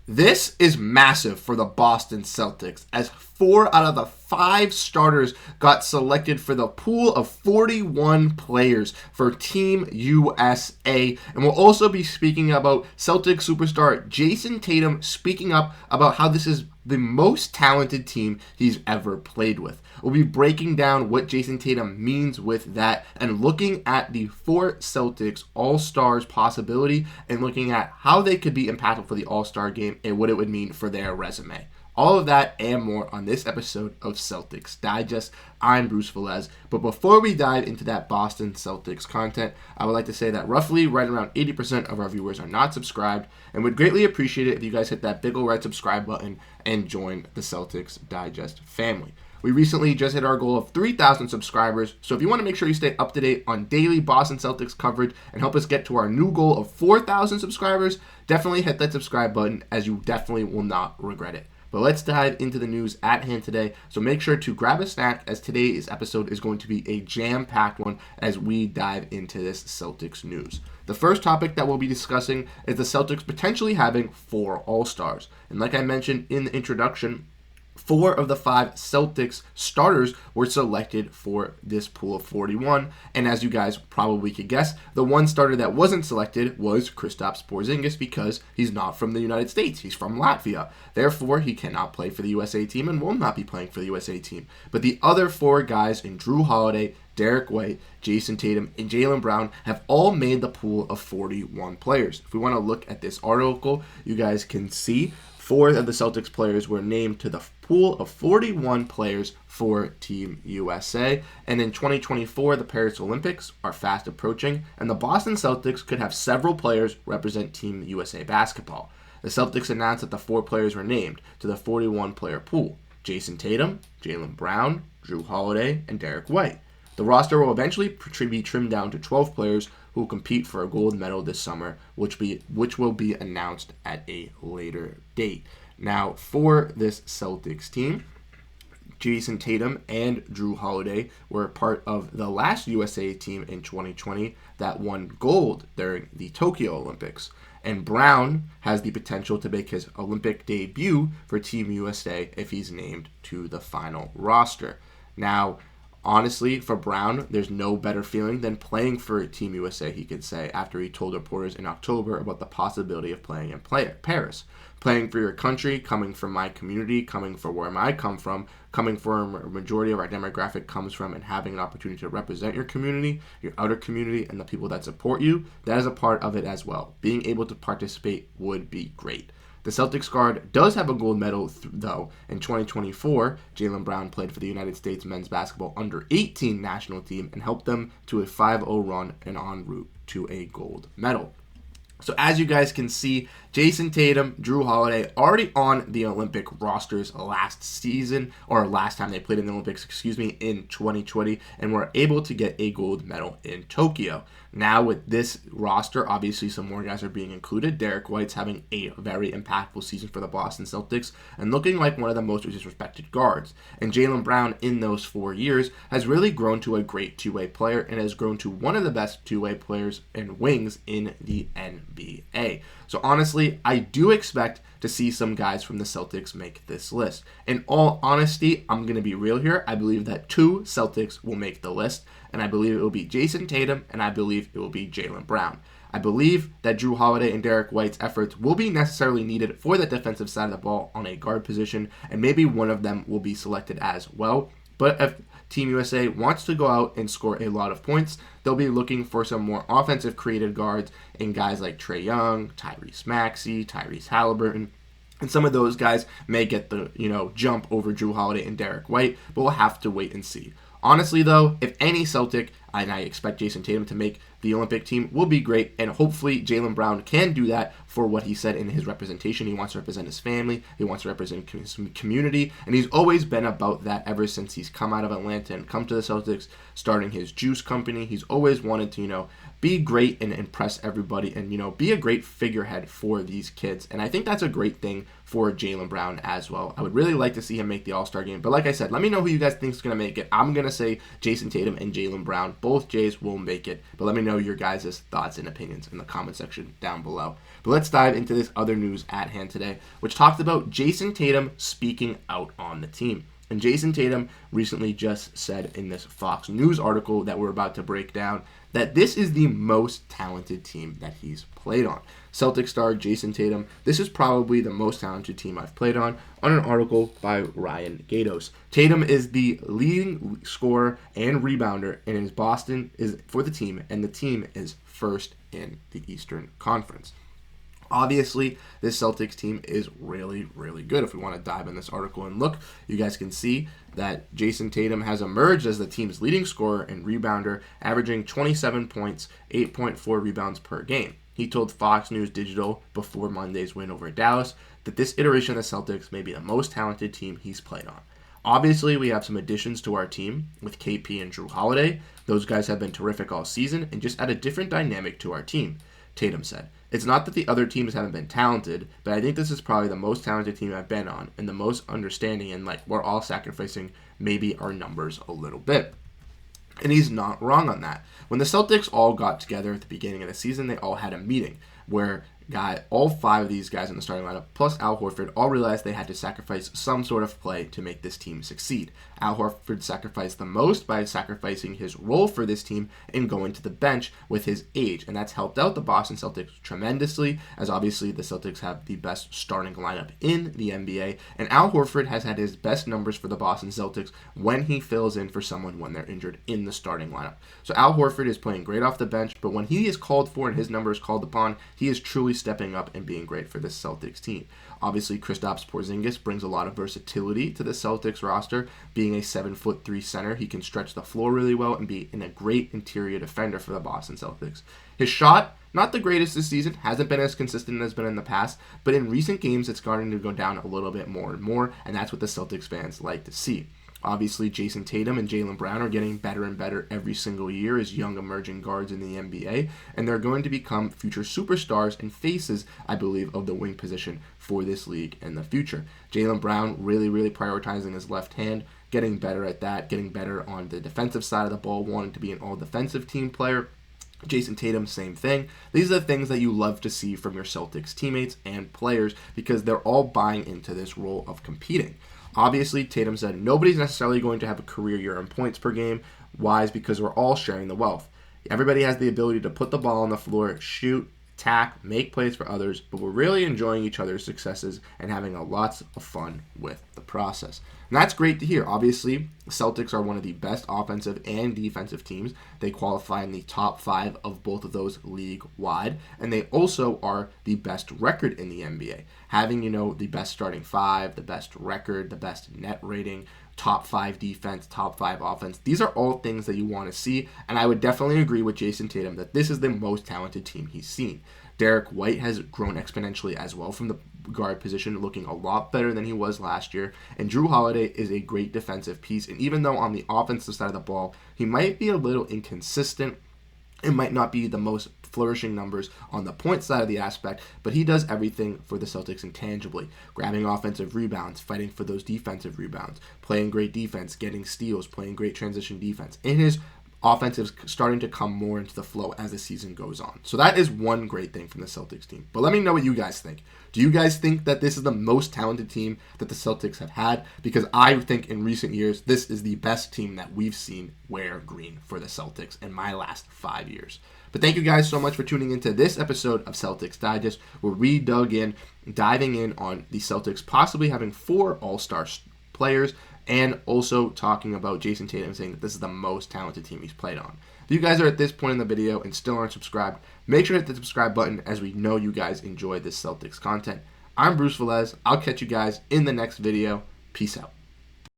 This is massive for the Boston Celtics, as 4 out of the 5 starters got selected for the pool of 41 players for Team USA. And we'll also be speaking about Celtics superstar Jayson Tatum speaking up about how this is the most talented team he's ever played with. We'll be breaking down what Jayson Tatum means with that and looking at the 4 Celtics All-Stars possibility and looking at how they could be impactful for the All-Star game and what it would mean for their resume. All of that and more on this episode of Celtics Digest. I'm Bruce Veliz. But before we dive into that Boston Celtics content, I would like to say that roughly right around 80% of our viewers are not subscribed, and would greatly appreciate it if you guys hit that big ol' red subscribe button and join the Celtics Digest family. We recently just hit our goal of 3,000 subscribers, so if you want to make sure you stay up to date on daily Boston Celtics coverage and help us get to our new goal of 4,000 subscribers, definitely hit that subscribe button, as you definitely will not regret it. But let's dive into the news at hand today. So make sure to grab a snack, as today's episode is going to be a jam-packed one as we dive into this Celtics news. The first topic that we'll be discussing is the Celtics potentially having 4 All-Stars. And like I mentioned in the introduction, 4 of the 5 Celtics starters were selected for this pool of 41. And as you guys probably could guess, the one starter that wasn't selected was Kristaps Porzingis, because he's not from the United States. He's from Latvia. Therefore, he cannot play for the USA team and will not be playing for the USA team. But the other 4 guys in Jrue Holiday, Derrick White, Jayson Tatum, and Jaylen Brown have all made the pool of 41 players. If we want to look at this article, you guys can see 4 of the Celtics players were named to the pool of 41 players for Team USA. And in 2024, the Paris Olympics are fast approaching, and the Boston Celtics could have several players represent Team USA basketball. The Celtics announced that the 4 players were named to the 41-player pool: Jayson Tatum, Jaylen Brown, Jrue Holiday, and Derrick White. The roster will eventually be trimmed down to 12 players who will compete for a gold medal this summer, which will be announced at a later date. Now, for this Celtics team, Jayson Tatum and Jrue Holiday were part of the last USA team in 2020 that won gold during the Tokyo Olympics. And Brown has the potential to make his Olympic debut for Team USA if he's named to the final roster. Now, honestly, for Brown, there's no better feeling than playing for Team USA, he could say, after he told reporters in October about the possibility of playing in Paris. Playing for your country, coming from my community, coming from where I come from, coming from a majority of our demographic comes from, and having an opportunity to represent your community, your outer community, and the people that support you, that is a part of it as well. Being able to participate would be great. The Celtics guard does have a gold medal, though. In 2024, Jaylen Brown played for the United States men's basketball under-18 national team and helped them to a 5-0 run and en route to a gold medal. So as you guys can see, Jayson Tatum, Jrue Holiday already on the Olympic rosters last season, or last time they played in the Olympics, in 2020, and were able to get a gold medal in Tokyo. Now with this roster, obviously some more guys are being included. Derrick White's having a very impactful season for the Boston Celtics and looking like one of the most disrespected guards. And Jaylen Brown in those 4 years has really grown to a great two-way player and has grown to one of the best two-way players and wings in the NBA. So honestly, I do expect to see some guys from the Celtics make this list. In all honesty, I'm going to be real here. I believe that 2 Celtics will make the list, and I believe it will be Jayson Tatum, and I believe it will be Jaylen Brown. I believe that Jrue Holiday and Derrick White's efforts will be necessarily needed for the defensive side of the ball on a guard position, and maybe one of them will be selected as well. But if Team USA wants to go out and score a lot of points, they'll be looking for some more offensive creative guards in guys like Trae Young, Tyrese Maxey, Tyrese Halliburton. And some of those guys may get the, jump over Jrue Holiday and Derrick White, but we'll have to wait and see. Honestly, though, if any Celtic, and I expect Jayson Tatum to make the Olympic team, will be great, and hopefully Jaylen Brown can do that for what he said in his representation. He wants to represent his family, he wants to represent his community, and he's always been about that ever since he's come out of Atlanta and come to the Celtics, starting his juice company. He's always wanted to, be great and impress everybody and, be a great figurehead for these kids. And I think that's a great thing for Jaylen Brown as well. I would really like to see him make the All-Star game. But like I said, let me know who you guys think is going to make it. I'm going to say Jayson Tatum and Jaylen Brown both Jays will make it. But let me know your guys' thoughts and opinions in the comment section down below. But let's dive into this other news at hand today, which talked about Jayson Tatum speaking out on the team. And Jayson Tatum recently just said in this Fox News article that we're about to break down that this is the most talented team that he's played on. Celtic star Jayson Tatum, this is probably the most talented team I've played on an article by Ryan Gatos. Tatum is the leading scorer and rebounder, and his Boston is for the team, and the team is first in the Eastern Conference. Obviously, this Celtics team is really, really good. If we want to dive in this article and look, you guys can see that Jayson Tatum has emerged as the team's leading scorer and rebounder, averaging 27 points, 8.4 rebounds per game. He told Fox News Digital before Monday's win over Dallas that this iteration of the Celtics may be the most talented team he's played on. Obviously, we have some additions to our team with KP and Jrue Holiday. Those guys have been terrific all season and just add a different dynamic to our team, Tatum said. It's not that the other teams haven't been talented, but I think this is probably the most talented team I've been on and the most understanding, and we're all sacrificing maybe our numbers a little bit. And he's not wrong on that. When the Celtics all got together at the beginning of the season, they all had a meeting where all 5 of these guys in the starting lineup, plus Al Horford, all realized they had to sacrifice some sort of play to make this team succeed. Al Horford sacrificed the most by sacrificing his role for this team and going to the bench with his age, and that's helped out the Boston Celtics tremendously, as obviously the Celtics have the best starting lineup in the NBA, and Al Horford has had his best numbers for the Boston Celtics when he fills in for someone when they're injured in the starting lineup. So Al Horford is playing great off the bench, but when he is called for and his number is called upon, he is truly stepping up and being great for this Celtics team. Obviously, Kristaps Porzingis brings a lot of versatility to the Celtics roster. Being a 7'3" center, he can stretch the floor really well and be a great interior defender for the Boston Celtics. His shot, not the greatest this season, hasn't been as consistent as been in the past, but in recent games, it's starting to go down a little bit more and more, and that's what the Celtics fans like to see. Obviously, Jayson Tatum and Jaylen Brown are getting better and better every single year as young emerging guards in the NBA, and they're going to become future superstars and faces, I believe, of the wing position for this league in the future. Jaylen Brown really, really prioritizing his left hand, getting better at that, getting better on the defensive side of the ball, wanting to be an all-defensive team player. Jayson Tatum, same thing. These are the things that you love to see from your Celtics teammates and players because they're all buying into this role of competing. Obviously, Tatum said nobody's necessarily going to have a career year in points per game. Why? Because we're all sharing the wealth. Everybody has the ability to put the ball on the floor, shoot, attack, make plays for others, but we're really enjoying each other's successes and having lots of fun with the process. And that's great to hear. Obviously, the Celtics are one of the best offensive and defensive teams. They qualify in the top 5 of both of those league-wide, and they also are the best record in the NBA. Having, the best starting 5, the best record, the best net rating, top 5 defense, top 5 offense. These are all things that you want to see, and I would definitely agree with Jayson Tatum that this is the most talented team he's seen. Derrick White has grown exponentially as well from the guard position, looking a lot better than he was last year, and Jrue Holiday is a great defensive piece, and even though on the offensive side of the ball, he might be a little inconsistent, it might not be the most flourishing numbers on the point side of the aspect, but he does everything for the Celtics intangibly, grabbing offensive rebounds, fighting for those defensive rebounds, playing great defense, getting steals, playing great transition defense, and his offensive starting to come more into the flow as the season goes on. So that is one great thing from the Celtics team. But let me know what you guys think. Do you guys think that this is the most talented team that the Celtics have had? Because I think in recent years, this is the best team that we've seen wear green for the Celtics in my last 5 years. But thank you guys so much for tuning into this episode of Celtics Digest, where we diving in on the Celtics possibly having 4 all-star players, and also talking about Jayson Tatum saying that this is the most talented team he's played on. If you guys are at this point in the video and still aren't subscribed, make sure to hit the subscribe button as we know you guys enjoy this Celtics content. I'm Bruce Veliz. I'll catch you guys in the next video. Peace out.